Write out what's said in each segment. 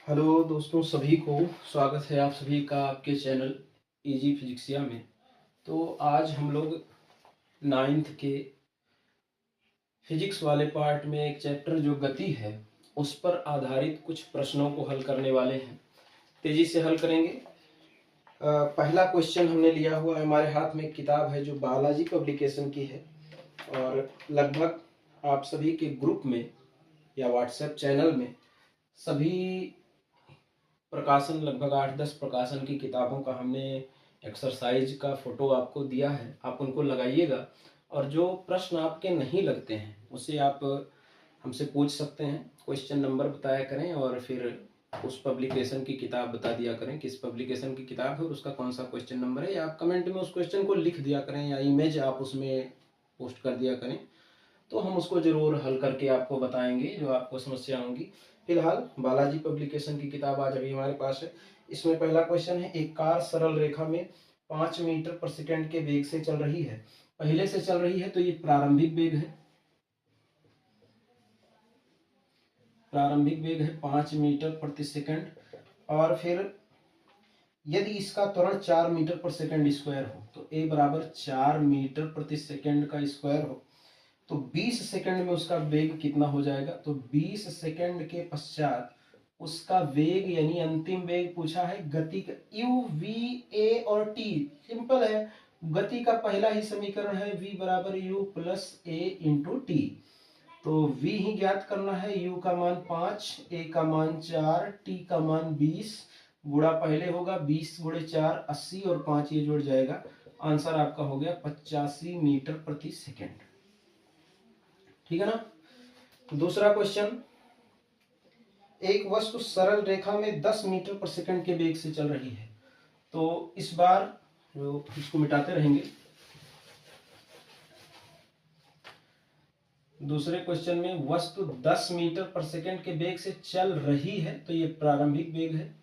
Hello दोस्तों, सभी को स्वागत है आप सभी का आपके चैनल इजी फिजिक्सिया में। तो आज हम लोग 9th के फिजिक्स वाले पार्ट में एक चैप्टर जो गति है उस पर आधारित कुछ प्रश्नों को हल करने वाले हैं। तेजी से हल करेंगे। पहला क्वेश्चन हमने लिया हुआ है, हमारे हाथ में एक किताब है जो बालाजी पब्लिकेशन की है और लगभग आप सभी के ग्रुप में या व्हाट्सएप चैनल में सभी प्रकाशन लगभग 8-10 प्रकाशन की किताबों का हमने एक्सरसाइज का फोटो आपको दिया है। आप उनको लगाइएगा और जो प्रश्न आपके नहीं लगते हैं उसे आप हमसे पूछ सकते हैं। क्वेश्चन नंबर बताया करें और फिर उस पब्लिकेशन की किताब बता दिया करें किस पब्लिकेशन की किताब है और उसका कौन सा क्वेश्चन नंबर है, या आप कमेंट में उस क्वेश्चन को लिख दिया करें या इमेज आप उसमें पोस्ट कर दिया करें, तो हम उसको जरूर हल करके आपको बताएंगे जो आपको समस्या होंगी। फिलहाल बालाजी पब्लिकेशन की किताब आज अभी हमारे पास है। इसमें पहला क्वेश्चन है, एक कार सरल रेखा में 5 मीटर पर सेकंड के वेग से चल रही है। पहले से चल रही है तो ये प्रारंभिक वेग है। प्रारंभिक वेग है 5 मीटर प्रति सेकंड, और फिर यदि इसका त्वरण 4 मीटर पर सेकंड स्क्वायर हो तो ए बराबर 4 मीटर प्रति सेकंड का स्क्वायर हो तो 20 सेकंड में उसका वेग कितना हो जाएगा। तो 20 सेकंड के पश्चात उसका वेग यानी अंतिम वेग पूछा है गति का, यू वी ए और टी। सिंपल है, गति का पहला ही समीकरण है v बराबर यू प्लस ए इंटू टी। तो v ही ज्ञात करना है, u का मान 5, a का मान 4, t का मान 20। गुणा पहले होगा 20 गुणे 4 80 और 5 ये जुड़ जाएगा। आंसर आपका हो गया 85 मीटर प्रति सेकंड। ठीक है ना। दूसरा क्वेश्चन, एक वस्तु सरल रेखा में 10 मीटर पर सेकंड के वेग से चल रही है। तो इस बार जो इसको मिटाते रहेंगे। दूसरे क्वेश्चन में वस्तु 10 मीटर पर सेकंड के वेग से चल रही है तो ये प्रारंभिक वेग है।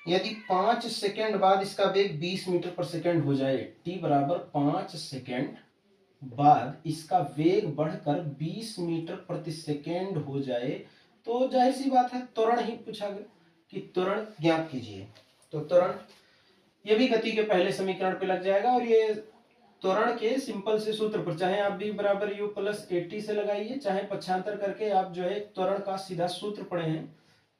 यदि 5 सेकंड बाद इसका वेग 20 मीटर पर सेकंड हो जाए, t बराबर 5 सेकंड बाद इसका वेग बढ़कर 20 मीटर प्रति सेकेंड हो जाए, तो जाहिर सी बात है त्वरण ही पूछा गया कि त्वरण ज्ञात कीजिए। तो त्वरण ये भी गति के पहले समीकरण पे लग जाएगा और ये त्वरण के सिंपल से सूत्र पर, चाहे आप v बराबर u प्लस एटी से लगाइए, चाहे पक्षांतर करके आप जो है त्वरण का सीधा सूत्र पढ़े हैं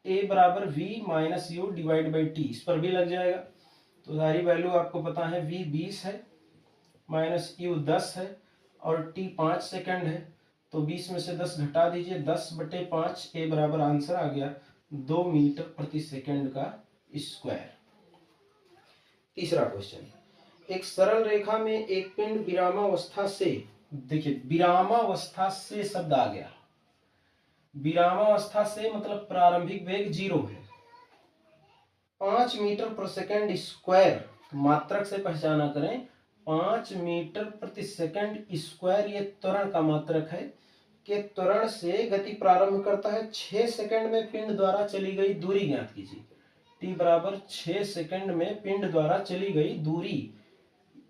a बराबर v minus you divide by T, इस पर भी लग जाएगा। तो सारी वैल्यू आपको पता है, v 20 है माइनस u 10 है और t 5 सेकंड है। तो 20 में से 10 घटा दीजिए, 10/5, a बराबर आंसर आ गया 2 मीटर प्रति सेकंड का स्क्वायर। तीसरा क्वेश्चन, एक सरल रेखा में एक पिंड विरामावस्था से, देखिए विरामावस्था से शब्द आ गया, विरामावस्था से मतलब प्रारंभिक वेग 0 है, 5 मीटर प्रति सेकंड स्क्वायर, मात्रक से पहचाना करें, 5 मीटर प्रति सेकंड स्क्वायर ये त्वरण का मात्रक है कि त्वरण से गति प्रारंभ करता है 6 सेकंड में पिंड द्वारा चली गई दूरी ज्ञात कीजिए। t बराबर 6 सेकंड में पिंड द्वारा चली गई दूरी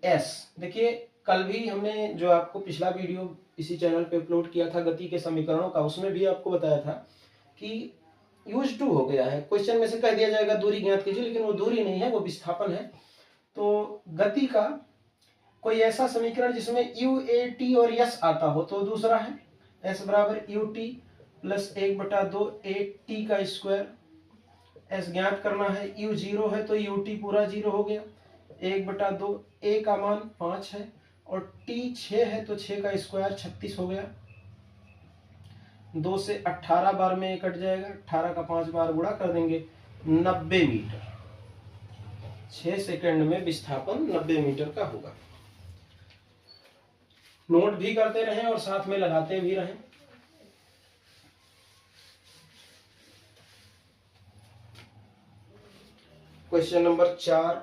s। देखिए कल भी हमने जो आपको पिछला वीडियो इसी चैनल पे अपलोड किया था गति के समीकरणों का, उसमें भी आपको बताया था कि यूज टू हो गया है, क्वेश्चन में से कह दिया जाएगा दूरी ज्ञात कीजिए, लेकिन वो दूरी नहीं है, वो विस्थापन है। तो गति का कोई ऐसा समीकरण जिसमें यू ए टी और यस आता हो तो दूसरा है s बराबर U T plus 1/2 A T का स्क्वायर। s ज्ञात करना है, u 0 है तो यू टी पूरा 0 हो गया, 1/2, a का मान 5 है और t 6 है तो 6 का स्क्वायर 36 हो गया। 2 से 18 बार में कट जाएगा, 18 का 5 बार गुणा कर देंगे, 90 मीटर। 6 सेकंड में विस्थापन 90 मीटर का होगा। नोट भी करते रहें और साथ में लगाते भी रहें। क्वेश्चन नंबर 4,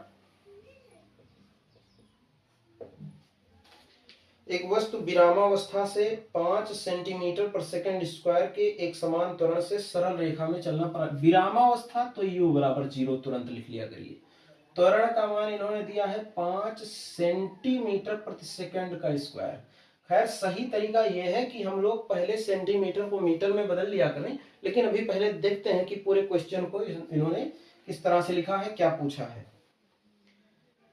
एक वस्तु विरामावस्था से 5 सेंटीमीटर पर सेकंड स्क्वायर के एक समान त्वरण से सरल रेखा में चलना। विरामावस्था तो u बराबर 0 तुरंत लिख लिया करिए। त्वरण का मान इन्होंने दिया है 5 सेंटीमीटर प्रति सेकंड का स्क्वायर। खैर सही तरीका यह है कि हम लोग पहले सेंटीमीटर को मीटर में बदल लिया करें, लेकिन अभी पहले देखते हैं कि पूरे क्वेश्चन को इन्होंने किस तरह से लिखा है, क्या पूछा है।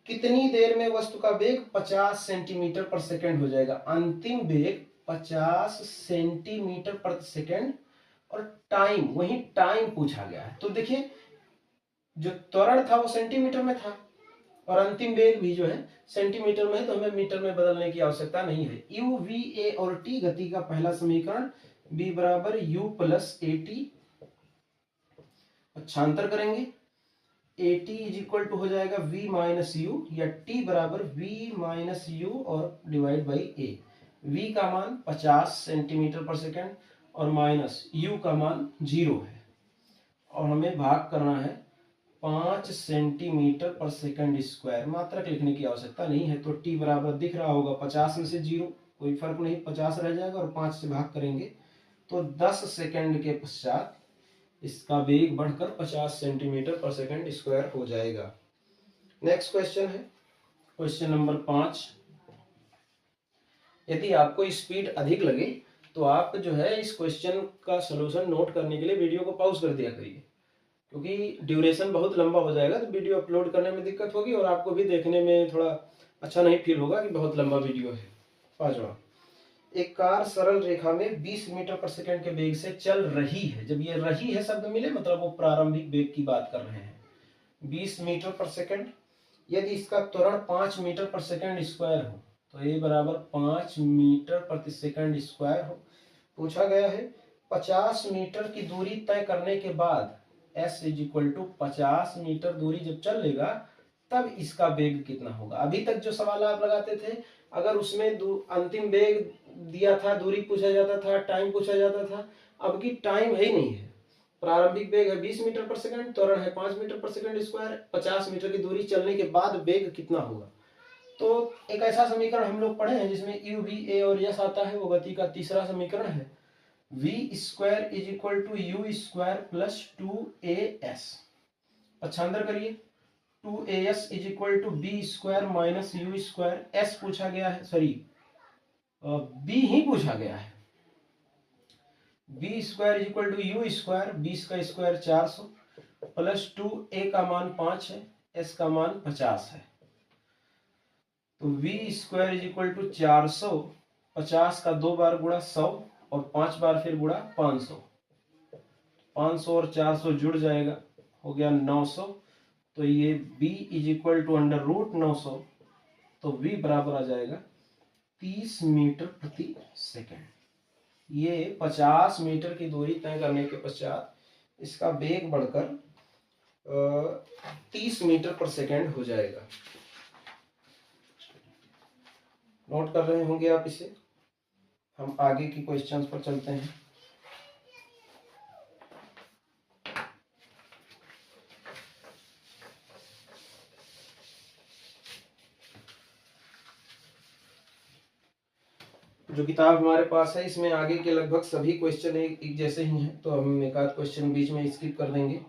कितनी देर में वस्तु का वेग 50 सेंटीमीटर पर सेकंड हो जाएगा। अंतिम वेग 50 सेंटीमीटर प्रति सेकंड और टाइम, वही टाइम पूछा गया है। तो देखिए जो त्वरण था वो सेंटीमीटर में था और अंतिम वेग भी जो है सेंटीमीटर में है, तो हमें मीटर में बदलने की आवश्यकता नहीं है। यू, वी, ए और टी गति का पहला समीकरण, बी बराबर यू प्लस ए टी, अच्छांतर करेंगे, a t is equal to हो जाएगा v माइनस यू, या t बराबर v माइनस यू और डिवाइड बाई ए। v का मान 50 सेंटीमीटर पर सेकंड और माइनस u का मान 0 है और हमें भाग करना है 5 सेंटीमीटर पर सेकंड स्क्वायर। मात्रक लिखने की आवश्यकता नहीं है, तो t बराबर दिख रहा होगा 50 में से 0, कोई फर्क नहीं, 50 रह जाएगा और 5 से भाग करेंगे तो 10 सेकंड के पश्चात इसका वेग बढ़कर 50 सेंटीमीटर पर सेकंड स्क्वायर हो जाएगा। नेक्स्ट क्वेश्चन है क्वेश्चन नंबर 5। यदि आपको स्पीड अधिक लगे तो आप जो है इस क्वेश्चन का सलूशन नोट करने के लिए वीडियो को पॉज कर दिया करिए, क्योंकि ड्यूरेशन बहुत लंबा हो जाएगा तो वीडियो अपलोड करने में दिक्कत होगी और आपको भी देखने में थोड़ा अच्छा नहीं फील होगा कि बहुत लंबा वीडियो है। 5वां, एक कार सरल रेखा में 20 मीटर पर सेकंड के वेग से चल रही है। जब ये रही है शब्द मिले मतलब वो प्रारंभिक वेग की बात कर रहे हैं। 20 मीटर पर सेकंड, यदि इसका त्वरण 5 मीटर पर सेकंड स्क्वायर हो तो ये बराबर 5 मीटर प्रति सेकंड स्क्वायर हो। पूछा गया है 50 मीटर की दूरी तय करने के बाद s is equal to 50 metre दूरी जब चल लेगा तब इसका वेग कितना होगा। अभी तक जो सवाल आप लगाते थे अगर उसमें अंतिम वेग दिया था, दूरी पूछा जाता था, टाइम पूछा जाता था, अब की टाइम है ही नहीं है। प्रारंभिक वेग है 20 मीटर पर सेकंड, त्वरण है 5 metre per second square, 50 metre की दूरी चलने के बाद वेग कितना होगा। तो एक ऐसा समीकरण हम लोग पढ़े हैं जिसमें यू, वी, ए और यस आता है, वो गति का तीसरा समीकरण है। v square is equal to u square plus 2as, अच्छांतर करिए, 2as is equal to v square minus u square. s पूछा गया है, सॉरी b ही पूछा गया है। b square is equal to u square, 20 का स्क्वायर 400 प्लस 2a का मान 5 है, s का मान 50 है। तो v square is equal to 400, 50 का 2 बार गुणा 100 और 5 बार फिर गुणा 500, 500 और 400 जुड़ जाएगा, हो गया 900। तो ये b is equal to under root 900, तो v बराबर आ जाएगा 30 मीटर प्रति सेकंड। ये 50 मीटर की दूरी तय करने के पश्चात इसका वेग बढ़कर 30 मीटर पर सेकंड हो जाएगा। नोट कर रहे होंगे आप इसे। हम आगे की क्वेश्चंस पर चलते हैं। जो किताब हमारे पास है इसमें आगे के लगभग सभी क्वेश्चन एक जैसे ही हैं, तो हम एक आध क्वेश्चन बीच में स्किप कर देंगे।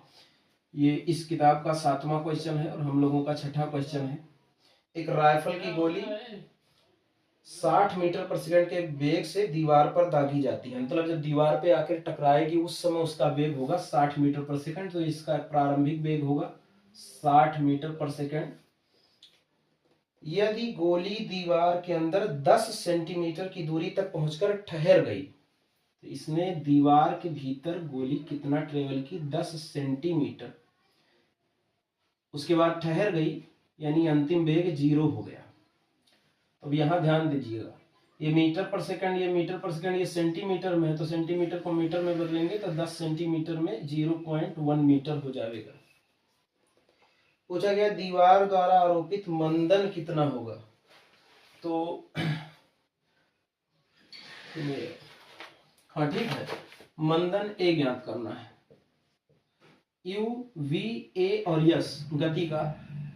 ये इस किताब का 7वां क्वेश्चन है और हम लोगों का 6ठा क्वेश्चन है। एक राइफल की गोली 60 मीटर पर सेकंड के वेग से दीवार पर दागी जाती है, मतलब जब दीवार पे आकर टकराएगी उस समय उसका वेग होगा 60 मीटर पर सेकंड। तो इसका प्रारंभिक वेग होगा 60 मीटर पर सेकंड। यदि गोली दीवार के अंदर 10 सेंटीमीटर की दूरी तक पहुंचकर ठहर गई तो इसने दीवार के भीतर गोली कितना ट्रेवल की, 10 सेंटीमीटर। उसके बाद ठहर गई यानी अंतिम वेग 0 हो गया। अब यहां ध्यान दीजिएगा, ये मीटर पर सेकंड, ये मीटर पर सेकंड, ये सेंटीमीटर में है, तो सेंटीमीटर को मीटर में बदलेंगे तो 10 सेंटीमीटर में 0.1 मीटर हो जाएगा। पूछा गया दीवार द्वारा आरोपित मंदन कितना होगा। तो हाँ ठीक है, मंदन ए ज्ञात करना है। यू, वी, ए और यस गति का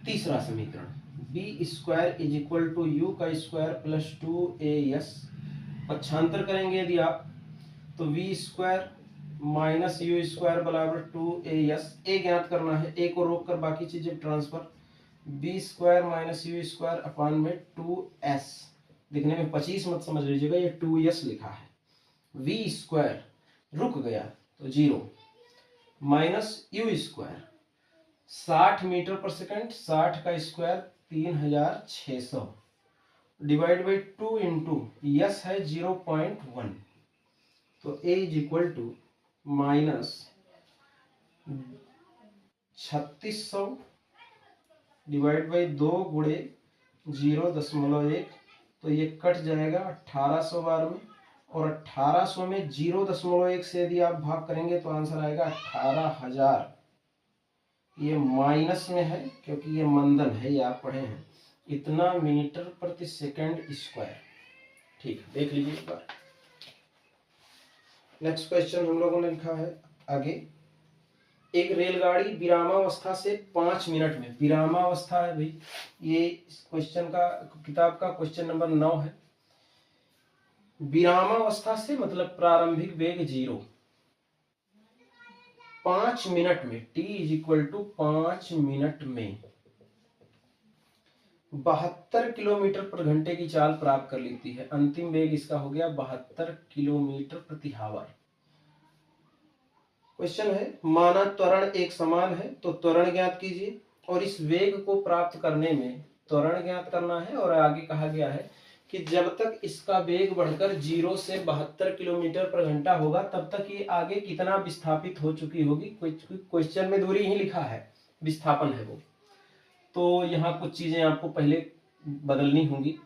तीसरा समीकरण, v square is equal to u का स्क्वायर प्लस 2as, पक्षांतर करेंगे यदि आप तो v square minus u square बराबर 2as, ए ज्ञात करना है, ए को रोक कर बाकी चीजें transfer, v square minus u square अपान में 2s दिखने में 25 मत समझ लीजिएगा, ये 2s लिखा है। v स्क्वायर रुक गया तो 0 minus u square 60 metre per second, 60 का square 3600 divide by 2 into s है 0.1, तो a is equal to minus 3600 divide by 2 गुणे 0.1, तो ये कट जाएगा 1800 बार में, और 1800 में 0.1 से यदि आप भाग करेंगे तो आंसर आएगा 18,000। ये माइनस में है क्योंकि ये मंदन है, ये आप पढ़े हैं, इतना मीटर प्रति सेकंड स्क्वायर। ठीक है, देख लीजिए एक बार। नेक्स्ट क्वेश्चन हम लोगों ने लिखा है आगे, एक रेलगाड़ी विरामावस्था से 5 मिनट में, विरामावस्था है भाई, ये क्वेश्चन का किताब का क्वेश्चन नंबर 9 है। विरामावस्था से मतलब प्रारंभिक वेग 0, 5 मिनट में, t is equal to 5 minute में 72 किलोमीटर पर घंटे की चाल प्राप्त कर लेती है। अंतिम वेग इसका हो गया 72 किलोमीटर प्रति आवर। क्वेश्चन है, माना त्वरण एक समान है तो त्वरण ज्ञात कीजिए, और इस वेग को प्राप्त करने में त्वरण ज्ञात करना है, और आगे कहा गया है कि जब तक इसका वेग बढ़कर 0 से 72 किलोमीटर पर घंटा होगा तब तक ये आगे कितना विस्थापित हो चुकी होगी। क्वेश्चन में दूरी ही लिखा है, विस्थापन है वो, तो यहाँ कुछ चीजें आपको पहले बदलनी होंगी।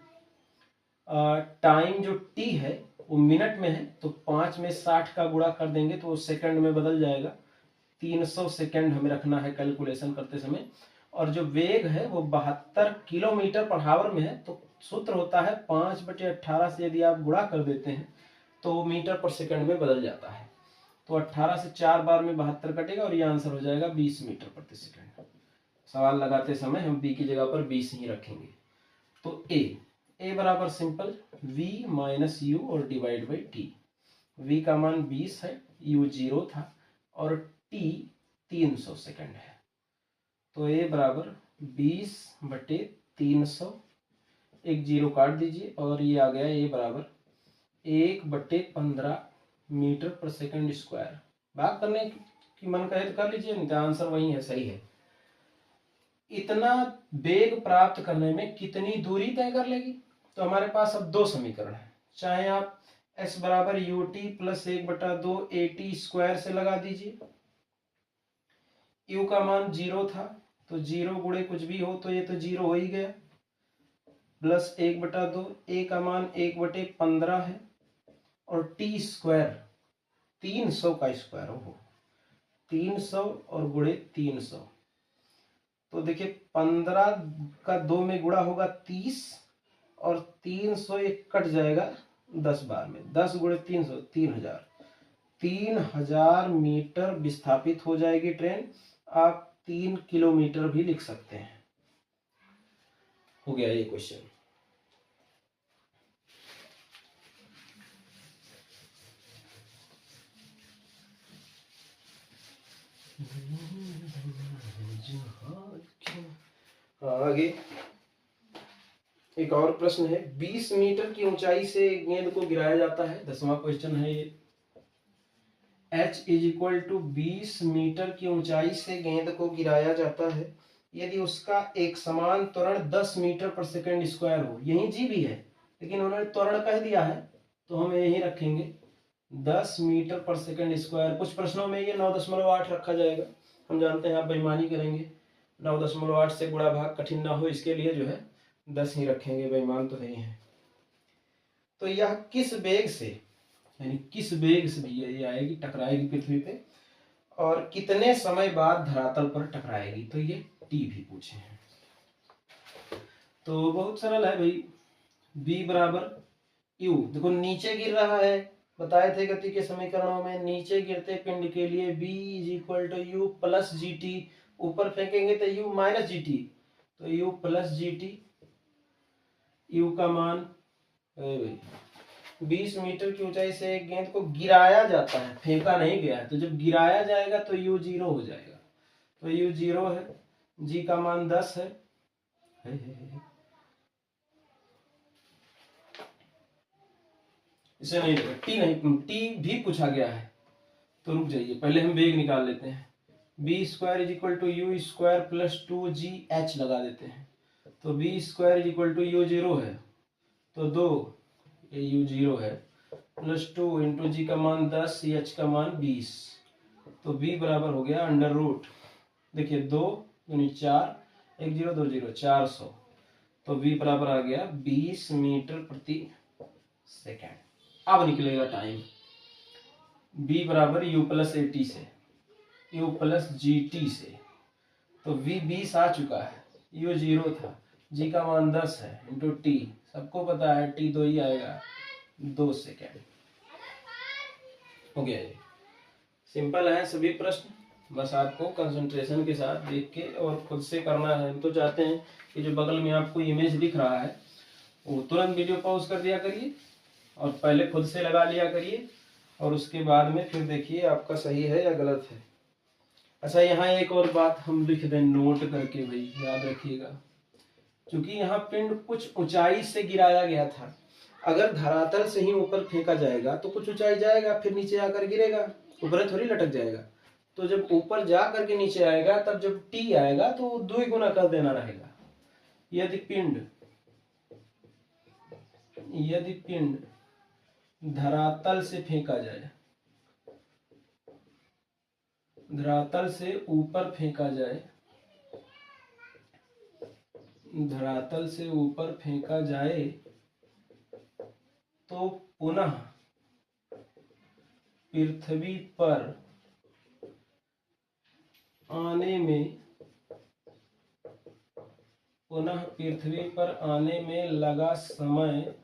टाइम जो t है वो मिनट में है, तो 5 में 60 का गुणा कर देंगे तो सेकंड में बदल जाएगा। 300 सेकंड हमें रखना है कैलकुलेशन करते समय, और जो वेग है वो 72 किलोमीटर पर आवर में है, तो सूत्र होता है 5/18 से यदि आप गुणा कर देते हैं तो मीटर पर सेकंड में बदल जाता है। तो 18 से 4 बार में 72 कटेगा और ये आंसर हो जाएगा 20 मीटर प्रति सेकंड। सवाल लगाते समय हम b की जगह पर 20 ही रखेंगे। तो a बराबर सिंपल v माइनस यू और डिवाइड बाई t। v का मान 20 है, u 0 था, और t 300 सेकंड है, तो a बराबर 20/300, एक 0 काट दीजिए और ये आ गया a बराबर 1/15 मीटर पर सेकंड स्क्वायर। भाग करने की मन कहे तो कर लीजिए, नहीं तो आंसर वही है, सही है। इतना वेग प्राप्त करने में कितनी दूरी तय कर लेगी, तो हमारे पास अब दो समीकरण है, चाहे आप s बराबर ut प्लस 1/2 at स्क्वायर से लगा दीजिए। u का मान 0 था तो 0 गुणे कुछ भी हो तो ये तो 0 हो ही गया, प्लस 1/2, a का मान 1/15 है, और t स्क्वायर 300 का स्क्वायर हो, 300 और गुणे 300, तो देखिए 15 का 2 में गुणा होगा 30, और 300 एक कट जाएगा 10 बार में, 10 गुणे 300 3000, 3000 मीटर विस्थापित हो जाएगी ट्रेन। आप 3 किलोमीटर भी लिख सकते हैं। हो गया ये क्वेश्चन। आगे एक और प्रश्न है, 20 मीटर की ऊंचाई से गेंद को गिराया जाता है। 10वां क्वेश्चन है ये। h is equal to 20 metre की ऊंचाई से गेंद को गिराया जाता है यदि उसका एक समान त्वरण 10 मीटर पर सेकंड स्क्वायर हो। यही जी भी है, लेकिन उन्होंने त्वरण कह दिया है तो हम यही रखेंगे 10 मीटर पर सेकंड स्क्वायर। कुछ प्रश्नों में ये 9.8 रखा जाएगा, हम जानते हैं आप बेईमानी करेंगे, 9.8 से गुणा भाग कठिन ना हो इसके लिए जो है 10 ही रखेंगे, बेईमान तो नहीं है। तो यह किस वेग से, यानी किस वेग से भी ये आएगी, टकराएगी पृथ्वी पे, और कितने समय बाद धरातल पर टकराएगी, तो ये टी भी पूछे हैं। तो बहुत सरल है भाई, b बराबर u, देखो नीचे गिर रहा है, बताए थे गति के समीकरणों में नीचे गिरते पिंड के लिए b is equal to u plus g t, ऊपर फेंकेंगे तो u माइनस जी टी, तो u plus g t. u का मान 20 मीटर की ऊंचाई से एक गेंद को गिराया जाता है, फेंका नहीं गया है, तो जब गिराया जाएगा तो u 0 हो जाएगा, तो u 0 है, g का मान 10 है। इसे नहीं लेगा, टी नहीं, टी भी पूछा गया है। तो रुक जाइए, पहले हम वेग निकाल लेते हैं। V square is equal to u square plus 2gh लगा देते हैं। तो v square is equal to u 0 है, तो 2, ये यू 0 है, प्लस 2 इंटू जी का मान 10, एच का मान 20। तो बी बराबर हो गया अंडर रूट, देखिए 2 दूनी 4, 1 0 2 0, 400। तो बी बराबर आ गया 20 मीटर प्रति सेकेंड। अब निकलेगा टाइम, बी बराबर यू प्लस ए टी से, यू प्लस जी टी से। तो v 20 आ चुका है, u 0 था, g का मान 10 है, इंटू टी सबको पता है t 2 ही आएगा, 2 सेकेंड। हो गया ये, सिंपल है सभी प्रश्न, बस आपको कंसंट्रेशन के साथ देख के और खुद से करना है। हम तो चाहते हैं कि जो बगल में आपको इमेज दिख रहा है वो तुरंत वीडियो पॉज कर दिया करिए और पहले खुद से लगा लिया करिए, और उसके बाद में फिर देखिए आपका सही है या गलत है। अच्छा, यहाँ एक और बात हम लिख दें नोट करके, भाई याद रखिएगा, क्योंकि यहाँ पिंड कुछ ऊंचाई से गिराया गया था। अगर धरातल से ही ऊपर फेंका जाएगा तो कुछ ऊंचाई जाएगा, फिर नीचे आकर गिरेगा, ऊपर थोड़ी लटक जाएगा। तो जब ऊपर जा करके नीचे आएगा, तब जब टी आएगा तो 2 गुना कर देना रहेगा। यदि पिंड धरातल से फेंका जाए, धरातल से ऊपर फेंका जाए, धरातल से ऊपर फेंका जाए तो पुनः पृथ्वी पर आने में लगा समय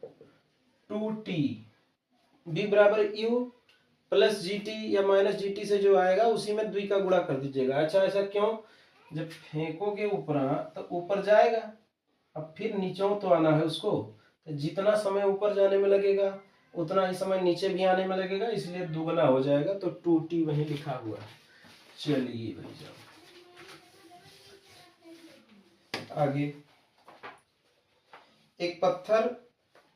2t, b बराबर u प्लस जी टी या माइनस जी टी से जो आएगा उसी में 2 का गुणा कर दीजिएगा। अच्छा, ऐसा क्यों? जब फेंकोगे ऊपर तो ऊपर जाएगा, अब फिर नीचे तो आना है उसको, तो जितना समय ऊपर जाने में लगेगा उतना ही समय नीचे भी आने में लगेगा, इसलिए दुगना हो जाएगा। तो 2t वहीं लिखा हुआ है। चलिए भाई जाओ आगे। एक पत्थर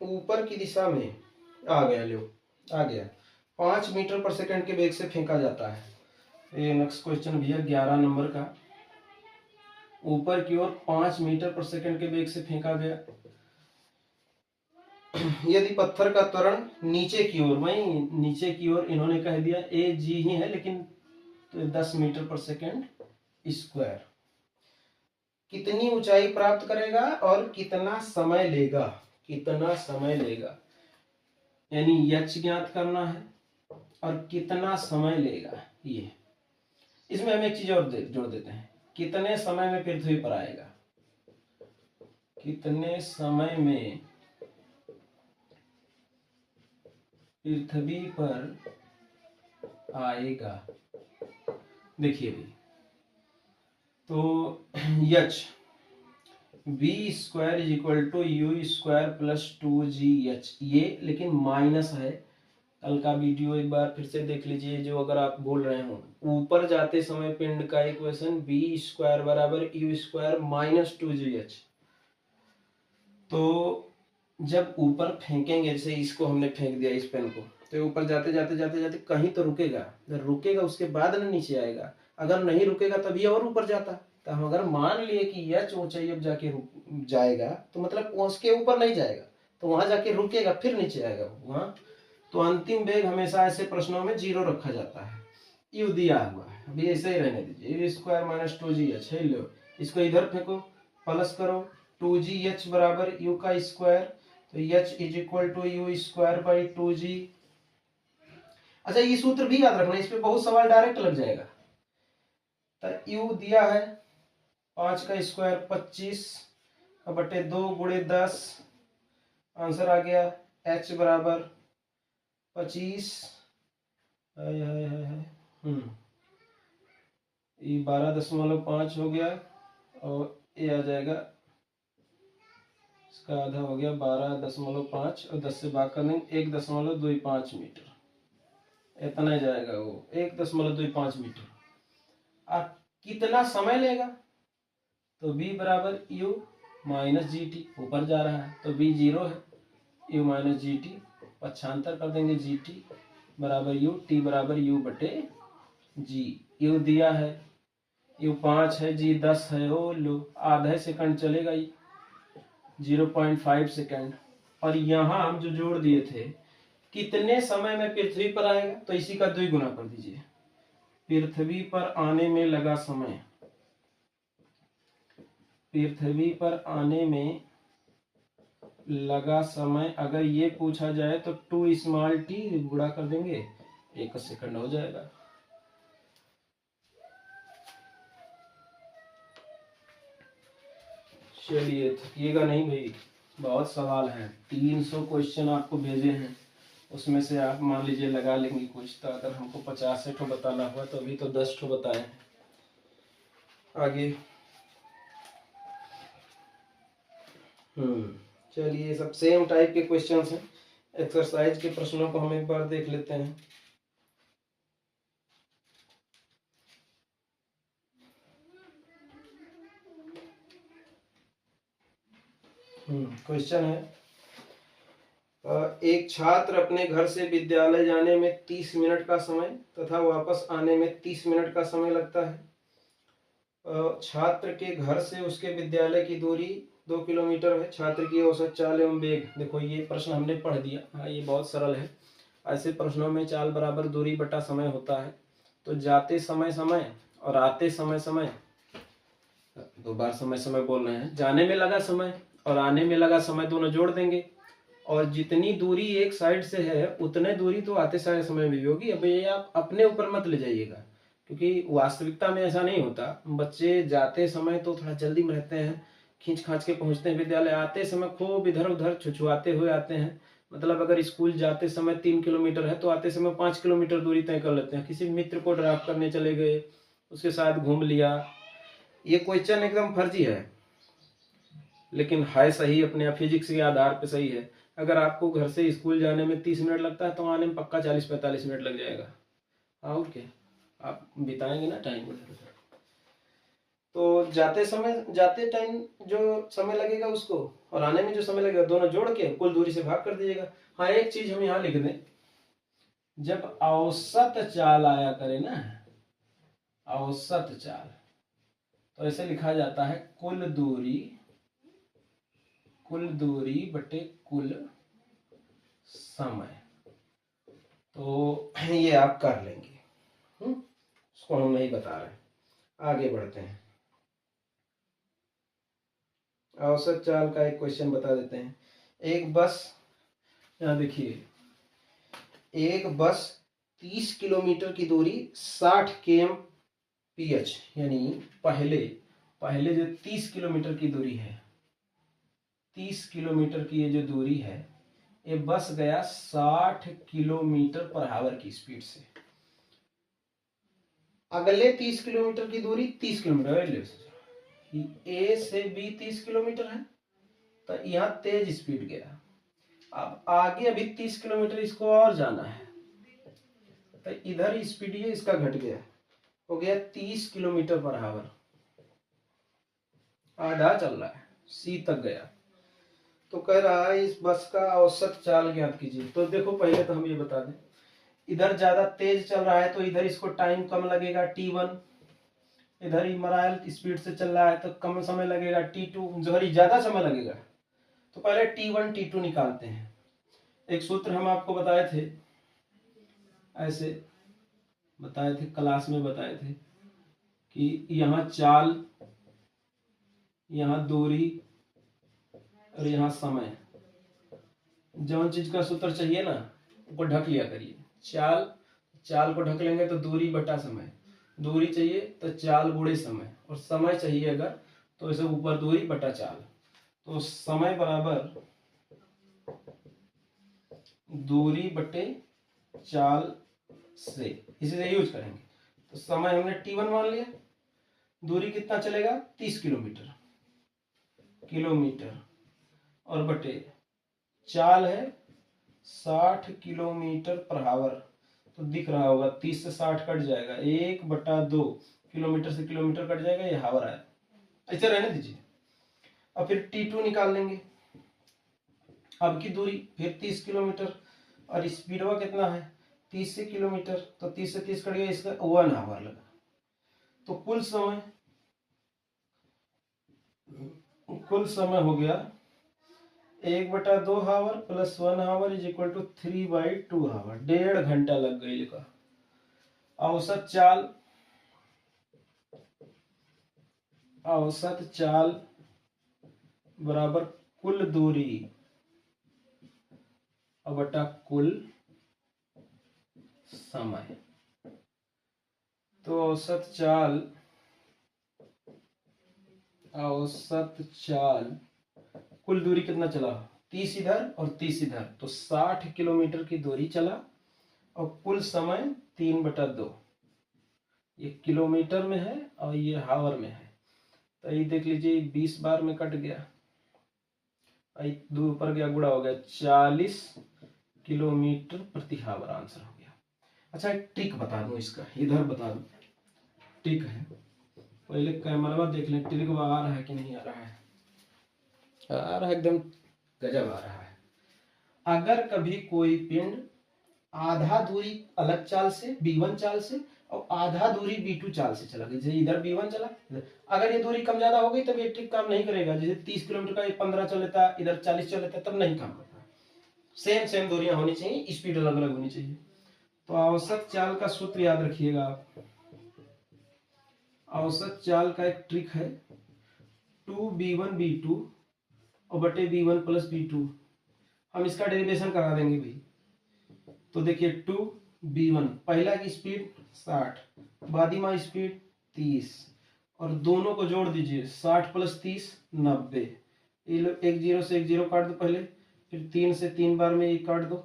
ऊपर की दिशा में आ गया 5 मीटर पर सेकंड के वेग से फेंका जाता है। ये नेक्स्ट क्वेश्चन भैया 11 नंबर का, ऊपर की ओर 5 मीटर पर सेकंड के वेग से फेंका गया। यदि पत्थर का त्वरण नीचे की ओर, वही नीचे की ओर इन्होंने कह दिया ए जी ही है, लेकिन तो 10 मीटर पर सेकंड स्क्वायर, कितनी ऊंचाई प्राप्त करेगा और कितना समय लेगा, यानी h ज्ञात करना है और कितना समय लेगा। ये इसमें हम एक चीज और जोड़ देते हैं, कितने समय में पृथ्वी पर आएगा, कितने समय में पृथ्वी पर आएगा। देखिए भी, तो h v square is equal to u square plus 2gh, ये लेकिन माइनस है। कल का वीडियो एक बार फिर से देख लीजिए, जो अगर आप बोल रहे हो ऊपर जाते समय पिंड का इक्वेशन v स्क्वायर बराबर यू स्क्वायर माइनस 2gh। तो जब ऊपर फेंकेंगे, जैसे इसको हमने फेंक दिया इस पेन को, तो ऊपर जाते जाते जाते जाते कहीं तो रुकेगा, जब रुकेगा उसके बाद ना नीचे आएगा। अगर नहीं रुकेगा तभी और ऊपर जाता। तो हम अगर मान लिए कि h ऊंचाई अब जाके जाएगा, तो मतलब उसके ऊपर नहीं जाएगा, तो वहां जाके रुकेगा, फिर नीचे आएगा वहां। तो अंतिम वेग हमेशा ऐसे प्रश्नों में 0 रखा जाता है। यू दिया हुआ है, अभी ऐसे ही रहने दीजिए, यू स्क्वायर माइनस 2gh है, लो इसको इधर फेंको, प्लस करो, 2gh बराबर यू का स्क्वायर, तो h is equal to u square by 2g। अच्छा, ये सूत्र भी याद रखना, इस पे बहुत सवाल डायरेक्ट लग जाएगा। तो u दिया है 5 का स्क्वायर 25 बटे 2 गुणे 10, आंसर आ गया h बराबर 25, ये 12.5 हो गया, और ये आ जाएगा, इसका आधा हो गया 12.5, और 10 से भाग कर देंगे 1.25 मीटर, इतना जाएगा वो 1.25 मीटर। अब कितना समय लेगा, तो b बराबर u माइनस जी टी, ऊपर जा रहा है तो b 0 है, u माइनस जी टी पक्षांतर कर देंगे GT बराबर U, T बराबर U बटे G। U दिया है, U 5 है, G 10 है, ओ लो आधा सेकंड चलेगा ये 0.5 सेकंड। और यहाँ हम जो जोड़ दिए थे कितने समय में पृथ्वी पर आएगा, तो इसी का 2 गुना कर दीजिए। पृथ्वी पर आने में लगा समय, पृथ्वी पर आने में लगा समय अगर ये पूछा जाए तो 2 स्मॉल टी गुणा कर देंगे 1 सेकंड हो जाएगा। चलिए थकिएगा नहीं भाई, बहुत सवाल हैं, 300 क्वेश्चन आपको भेजे हैं, उसमें से आप मान लीजिए लगा लेंगे कुछ। तो अगर हमको 50 ठो बताना हुआ तो अभी तो 10 ठो बताए हैं। आगे चलिए सब सेम टाइप के क्वेश्चंस हैं। एक्सरसाइज के प्रश्नों को हम एक बार देख लेते हैं। क्वेश्चन है, एक छात्र अपने घर से विद्यालय जाने में 30 मिनट का समय तथा वापस आने में 30 मिनट का समय लगता है। छात्र के घर से उसके विद्यालय की दूरी 2 किलोमीटर है। छात्र की औसत चाल एवं वेग, देखो ये प्रश्न हमने पढ़ दिया। हाँ ये बहुत सरल है। ऐसे प्रश्नों में चाल बराबर दूरी बटा समय होता है। तो जाते समय समय और आते समय समय, 2 बार समय समय बोल रहे हैं। जाने में लगा समय और आने में लगा समय दोनों जोड़ देंगे, और जितनी दूरी एक साइड से है उतने दूरी तो आते सारे समय में भी होगी। अब ये आप अपने ऊपर मत ले जाइएगा, क्योंकि वास्तविकता में ऐसा नहीं होता। बच्चे जाते समय तो थोड़ा जल्दी में रहते हैं, खींच खांच के पहुंचते हैं विद्यालय, आते समय खूब इधर उधर छुछुआते हुए आते हैं। मतलब अगर स्कूल जाते समय 3 किलोमीटर है तो आते समय 5 किलोमीटर दूरी तय कर लेते हैं। किसी मित्र को ड्रॉप करने चले गए, उसके साथ घूम लिया। ये क्वेश्चन एकदम फर्जी है, लेकिन है सही अपने आप, फिजिक्स के आधार पे सही है। अगर आपको घर से स्कूल जाने में 30 मिनट लगता है तो आने में पक्का 40-45 मिनट लग जाएगा। और क्या, आप बिताएंगे ना टाइम उधर उधर। तो जाते टाइम जो समय लगेगा उसको और आने में जो समय लगेगा दोनों जोड़ के कुल दूरी से भाग कर दीजिएगा। हाँ एक चीज हम यहाँ लिख दें, जब औसत चाल आया करे ना, औसत चाल, तो ऐसे लिखा जाता है कुल दूरी बटे कुल समय। तो ये आप कर लेंगे, उसको हम नहीं बता रहे। आगे बढ़ते हैं, औसत चाल का एक क्वेश्चन बता देते हैं। एक बस, यहाँ देखिए, एक बस 30 किलोमीटर की दूरी 60 km/h, यानी पहले जो 30 किलोमीटर की दूरी है, 30 किलोमीटर की ये जो दूरी है, ये बस गया 60 किलोमीटर/आवर की स्पीड से। अगले 30 किलोमीटर की दूरी 30 किलोमीटर, ए से बी 30 किलोमीटर है, तो यहाँ तेज स्पीड गया। अब आगे अभी 30 किलोमीटर इसको और जाना है, तो इधर स्पीड ये इसका घट गया, हो गया 30 किलोमीटर/आवर। आधा चल रहा है, सी तक गया। तो कह रहा है इस बस का औसत चाल ज्ञात कीजिए। तो देखो पहले तो हम ये बता दें, इधर ज्यादा तेज चल रहा है तो इधर इसको टाइम कम लगेगा T1, इधर ही मरायल स्पीड से चल रहा है तो कम समय लगेगा T2, जोहरी ज्यादा समय लगेगा। तो पहले T1 T2 निकालते हैं। एक सूत्र हम आपको बताए थे, ऐसे बताए थे, क्लास में बताए थे कि यहाँ चाल, यहाँ दूरी और यहाँ समय, जौन चीज का सूत्र चाहिए ना वो ढक लिया करिए। चाल को ढक लेंगे तो दूरी बटा समय, दूरी चाहिए तो चाल गुणे समय, और समय चाहिए अगर तो इसे ऊपर दूरी बटा चाल। तो समय बराबर दूरी बटे चाल से, इसे यूज करेंगे। तो समय हमने T1 मान लिया, दूरी कितना चलेगा 30 किलोमीटर, और बटे चाल है 60 किलोमीटर/आवर। तो दिख रहा होगा 30 से 60 कट जाएगा, 1/2 किलोमीटर से किलोमीटर कट जाएगा, ये हावर आया। ऐसे रहने दीजिए। अब फिर T2 निकाल लेंगे। अब की दूरी फिर 30 किलोमीटर, और स्पीडवा कितना है 30 से किलोमीटर, तो 30 से 30 कट गया, इसका 1 आवर लगा। तो कुल समय हो गया 1/2 hour plus 1 hour is equal to 3/2 hour, 1.5 घंटा लग गई लिखा। औसत चाल बराबर कुल दूरी बटा कुल समय। तो औसत चाल कुल दूरी कितना चला 30 इधर और 30 इधर, तो 60 किलोमीटर की दूरी चला और कुल समय 3/2। ये किलोमीटर में है और ये हावर में है, तो ये देख लीजिए 20 बार में कट गया, दो ऊपर गया गुणा हो गया 40 किलोमीटर प्रति हावर आंसर हो गया। अच्छा एक ट्रिक बता दूं इसका, इधर बता दूं ट्रिक है, पहले कैमरा देख लें ट्रिक आ रहा है कि नहीं आ रहा है। आ रहा है, एकदम गजब आ रहा है। अगर कभी कोई पिंड आधा दूरी अलग चाल से b1 चाल से और आधा दूरी b2 चाल से चला गया, जैसे इधर b1 चला, अगर ये दूरी कम ज्यादा हो गई तब ये ट्रिक काम नहीं करेगा। जैसे 30 किलोमीटर का ये 15 चल लेता, इधर 40 चल लेता, तब नहीं काम करता। सेम दूरियां होनी चाहिए, स्पीड अलग अलग होनी चाहिए। तो औसत चाल का सूत्र याद रखिएगा आप। औसत चाल का एक ट्रिक है 2b1 b2 और बटे b1 प्लस b2। हम इसका डेरिवेशन करा देंगे भाई। तो देखिए 2b1 पहला की स्पीड 60, बादिमा स्पीड 30 और दोनों को जोड़ दीजिए 60 प्लस 30 90। एक जीरो से एक जीरो काट दो पहले, फिर 3 से 3 बार में ये काट दो,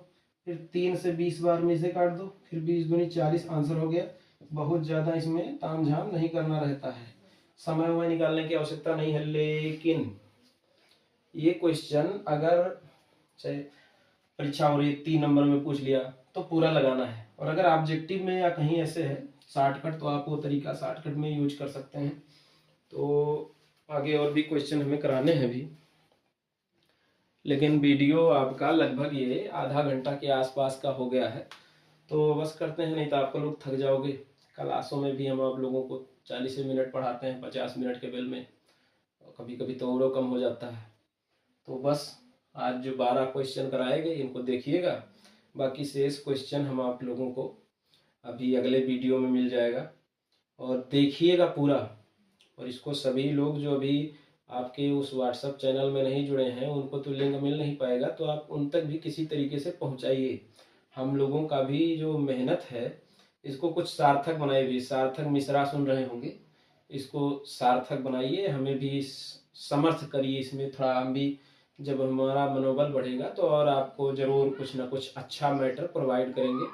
फिर 3 से 20 बार में इसे काट दो, फिर 20 दूनी 40 आंसर हो गया। बहुत ज्यादा इसमें तामझाम नहीं करना रहता है, समय निकालने की आवश्यकता नहीं है। लेकिन ये क्वेश्चन अगर चाहे परीक्षा हो रही है 3 नंबर में पूछ लिया तो पूरा लगाना है, और अगर ऑब्जेक्टिव में या कहीं ऐसे है शॉर्टकट तो आप वो तरीका शॉर्टकट में यूज कर सकते हैं। तो आगे और भी क्वेश्चन हमें कराने हैं भी, लेकिन वीडियो आपका लगभग ये आधा घंटा के आसपास का हो गया है, तो बस करते हैं, नहीं तो आपको लोग थक जाओगे। क्लासों में भी हम आप लोगों को 40 मिनट पढ़ाते हैं 50 मिनट के बेल में, कभी कभी तो और कम हो जाता है। तो बस आज जो 12 क्वेश्चन कराए गए इनको देखिएगा, बाकी शेष क्वेश्चन हम आप लोगों को अभी अगले वीडियो में मिल जाएगा, और देखिएगा पूरा। और इसको सभी लोग जो अभी आपके उस व्हाट्सएप चैनल में नहीं जुड़े हैं उनको तो लिंक मिल नहीं पाएगा, तो आप उन तक भी किसी तरीके से पहुंचाइए। हम लोगों का भी जो मेहनत है इसको कुछ सार्थक बनाइए भी। सार्थक मिश्रा सुन रहे होंगे, इसको सार्थक बनाइए, हमें भी समर्थ करिए इसमें थोड़ा। हम भी जब हमारा मनोबल बढ़ेगा तो और आपको जरूर कुछ ना कुछ अच्छा मैटर प्रोवाइड करेंगे।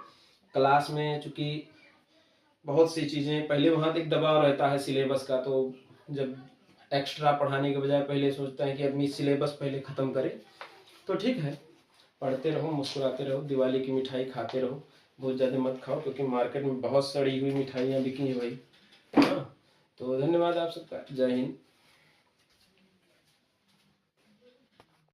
क्लास में चूँकि बहुत सी चीज़ें पहले वहाँ एक दबाव रहता है सिलेबस का, तो जब एक्स्ट्रा पढ़ाने के बजाय पहले सोचते हैं कि अपनी सिलेबस पहले ख़त्म करें। तो ठीक है, पढ़ते रहो, मुस्कुराते रहो, दिवाली की मिठाई खाते रहो, बहुत ज़्यादा मत खाओ क्योंकि मार्केट में बहुत सड़ी हुई मिठाइयाँ बिकी हैं भाई। हाँ, तो धन्यवाद आप सबका, जय हिंद।